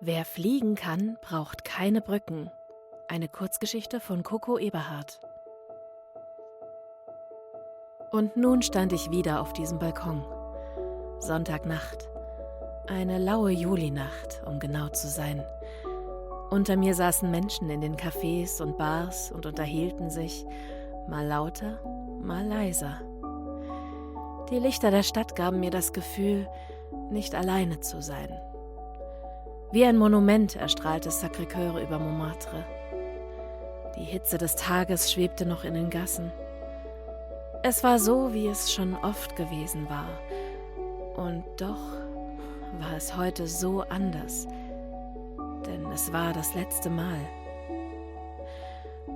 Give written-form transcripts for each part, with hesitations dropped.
Wer fliegen kann, braucht keine Brücken. Eine Kurzgeschichte von Coco Eberhardt. Und nun stand ich wieder auf diesem Balkon. Sonntagnacht. Eine laue Julinacht, um genau zu sein. Unter mir saßen Menschen in den Cafés und Bars und unterhielten sich, mal lauter, mal leiser. Die Lichter der Stadt gaben mir das Gefühl, nicht alleine zu sein. Wie ein Monument erstrahlte Sacré-Cœur über Montmartre. Die Hitze des Tages schwebte noch in den Gassen. Es war so, wie es schon oft gewesen war. Und doch war es heute so anders. Denn es war das letzte Mal.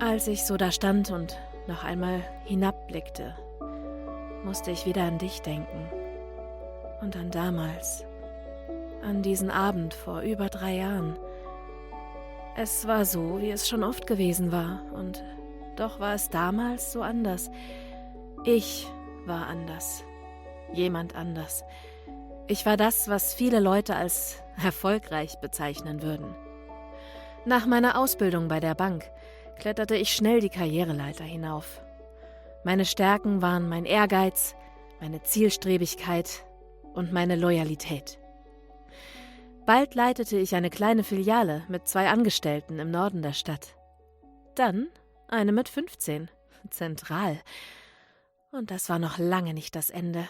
Als ich so da stand und noch einmal hinabblickte, musste ich wieder an dich denken. Und an damals. An diesen Abend vor über 3 Jahren. Es war so, wie es schon oft gewesen war. Und doch war es damals so anders. Ich war anders. Jemand anders. Ich war das, was viele Leute als erfolgreich bezeichnen würden. Nach meiner Ausbildung bei der Bank kletterte ich schnell die Karriereleiter hinauf. Meine Stärken waren mein Ehrgeiz, meine Zielstrebigkeit und meine Loyalität. Bald leitete ich eine kleine Filiale mit 2 Angestellten im Norden der Stadt. Dann eine mit 15, zentral. Und das war noch lange nicht das Ende.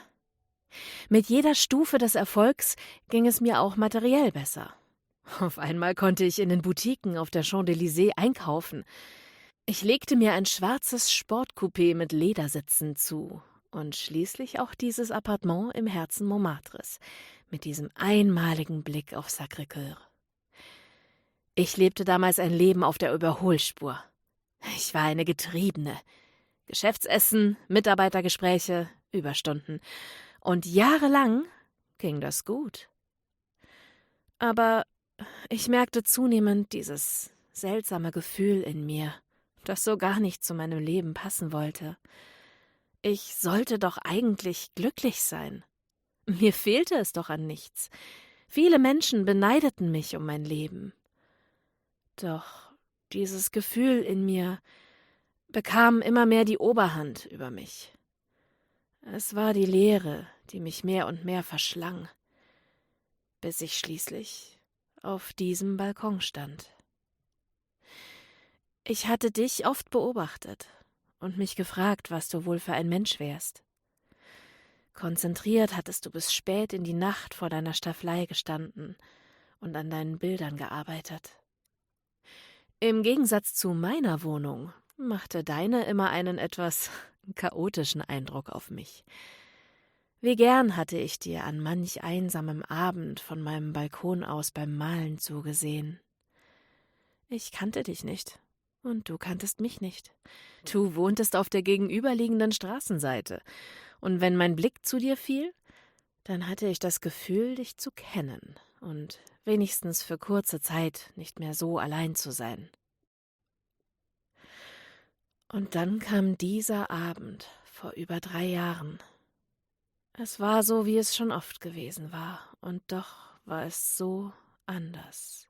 Mit jeder Stufe des Erfolgs ging es mir auch materiell besser. Auf einmal konnte ich in den Boutiquen auf der Champs-Élysées einkaufen. Ich legte mir ein schwarzes Sportcoupé mit Ledersitzen zu und schließlich auch dieses Appartement im Herzen Montmartres mit diesem einmaligen Blick auf Sacré-Cœur. Ich lebte damals ein Leben auf der Überholspur. Ich war eine Getriebene. Geschäftsessen, Mitarbeitergespräche, Überstunden. Und jahrelang ging das gut. Aber ich merkte zunehmend dieses seltsame Gefühl in mir, das so gar nicht zu meinem Leben passen wollte. Ich sollte doch eigentlich glücklich sein. Mir fehlte es doch an nichts. Viele Menschen beneideten mich um mein Leben. Doch dieses Gefühl in mir bekam immer mehr die Oberhand über mich. Es war die Leere, die mich mehr und mehr verschlang, bis ich schließlich auf diesem Balkon stand. Ich hatte dich oft beobachtet und mich gefragt, was du wohl für ein Mensch wärst. Konzentriert hattest du bis spät in die Nacht vor deiner Stafflei gestanden und an deinen Bildern gearbeitet. Im Gegensatz zu meiner Wohnung machte deine immer einen etwas chaotischen Eindruck auf mich. Wie gern hatte ich dir an manch einsamem Abend von meinem Balkon aus beim Malen zugesehen. Ich kannte dich nicht und du kanntest mich nicht. Du wohntest auf der gegenüberliegenden Straßenseite. Und wenn mein Blick zu dir fiel, dann hatte ich das Gefühl, dich zu kennen und wenigstens für kurze Zeit nicht mehr so allein zu sein. Und dann kam dieser Abend vor über 3 Jahren. Es war so, wie es schon oft gewesen war, und doch war es so anders.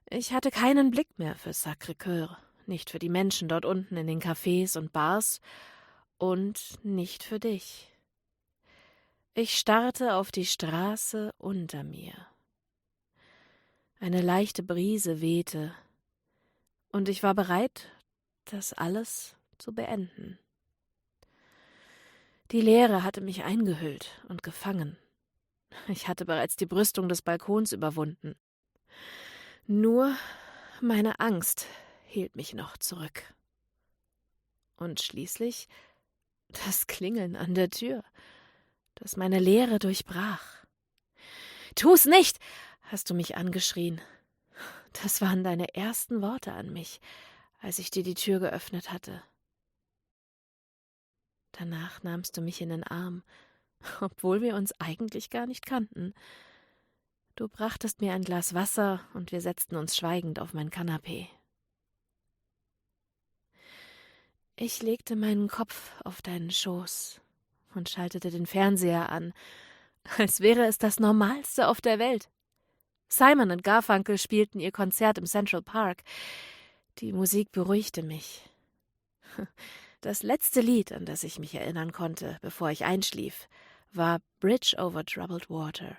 Ich hatte keinen Blick mehr für Sacré-Cœur, nicht für die Menschen dort unten in den Cafés und Bars, und nicht für dich. Ich starrte auf die Straße unter mir. Eine leichte Brise wehte, und ich war bereit, das alles zu beenden. Die Leere hatte mich eingehüllt und gefangen. Ich hatte bereits die Brüstung des Balkons überwunden. Nur meine Angst hielt mich noch zurück. Und schließlich das Klingeln an der Tür, das meine Leere durchbrach. »Tu's nicht!« hast du mich angeschrien. Das waren deine ersten Worte an mich, als ich dir die Tür geöffnet hatte. Danach nahmst du mich in den Arm, obwohl wir uns eigentlich gar nicht kannten. Du brachtest mir ein Glas Wasser und wir setzten uns schweigend auf mein Kanapee. Ich legte meinen Kopf auf deinen Schoß und schaltete den Fernseher an, als wäre es das Normalste auf der Welt. Simon und Garfunkel spielten ihr Konzert im Central Park. Die Musik beruhigte mich. Das letzte Lied, an das ich mich erinnern konnte, bevor ich einschlief, war Bridge over Troubled Water.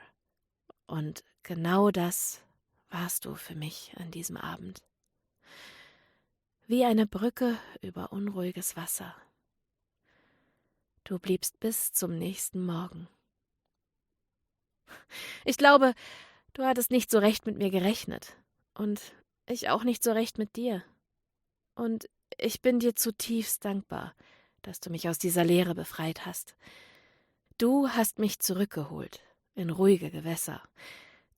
Und genau das warst du für mich an diesem Abend. Wie eine Brücke über unruhiges Wasser. Du bliebst bis zum nächsten Morgen. Ich glaube, du hattest nicht so recht mit mir gerechnet. Und ich auch nicht so recht mit dir. Und ich bin dir zutiefst dankbar, dass du mich aus dieser Leere befreit hast. Du hast mich zurückgeholt, in ruhige Gewässer.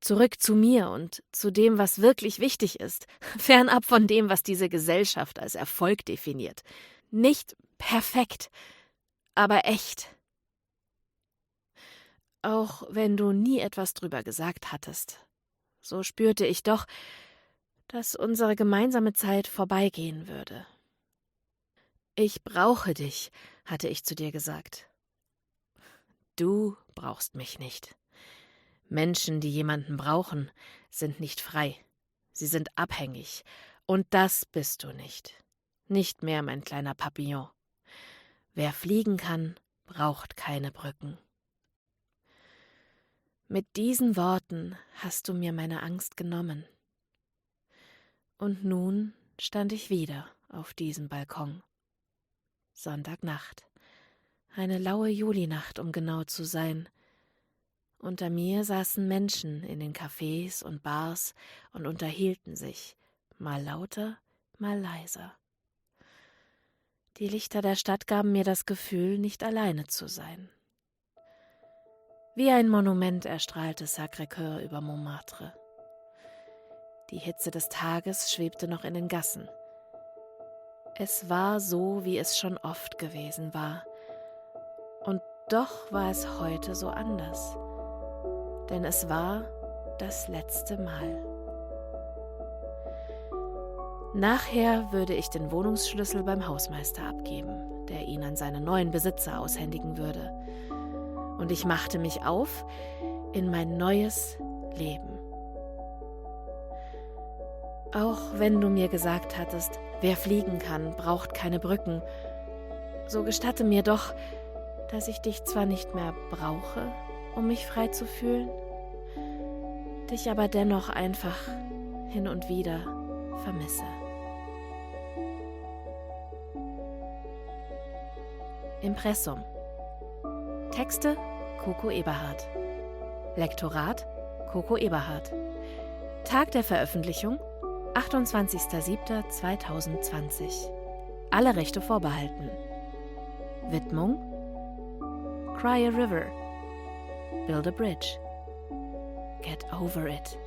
Zurück zu mir und zu dem, was wirklich wichtig ist, fernab von dem, was diese Gesellschaft als Erfolg definiert. Nicht perfekt, aber echt. Auch wenn du nie etwas drüber gesagt hattest, so spürte ich doch, dass unsere gemeinsame Zeit vorbeigehen würde. Ich brauche dich, hatte ich zu dir gesagt. Du brauchst mich nicht. Menschen, die jemanden brauchen, sind nicht frei. Sie sind abhängig. Und das bist du nicht. Nicht mehr, mein kleiner Papillon. Wer fliegen kann, braucht keine Brücken. Mit diesen Worten hast du mir meine Angst genommen. Und nun stand ich wieder auf diesem Balkon. Sonntagnacht. Eine laue Julinacht, um genau zu sein. Unter mir saßen Menschen in den Cafés und Bars und unterhielten sich, mal lauter, mal leiser. Die Lichter der Stadt gaben mir das Gefühl, nicht alleine zu sein. Wie ein Monument erstrahlte Sacré-Cœur über Montmartre. Die Hitze des Tages schwebte noch in den Gassen. Es war so, wie es schon oft gewesen war. Und doch war es heute so anders. Denn es war das letzte Mal. Nachher würde ich den Wohnungsschlüssel beim Hausmeister abgeben, der ihn an seinen neuen Besitzer aushändigen würde. Und ich machte mich auf in mein neues Leben. Auch wenn du mir gesagt hattest, wer fliegen kann, braucht keine Brücken, so gestatte mir doch, dass ich dich zwar nicht mehr brauche, um mich frei zu fühlen, dich aber dennoch einfach hin und wieder vermisse. Impressum. Texte Coco Eberhardt. Lektorat Coco Eberhardt. Tag der Veröffentlichung 28.07.2020. Alle Rechte vorbehalten. Widmung: Cry a river, build a bridge, get over it.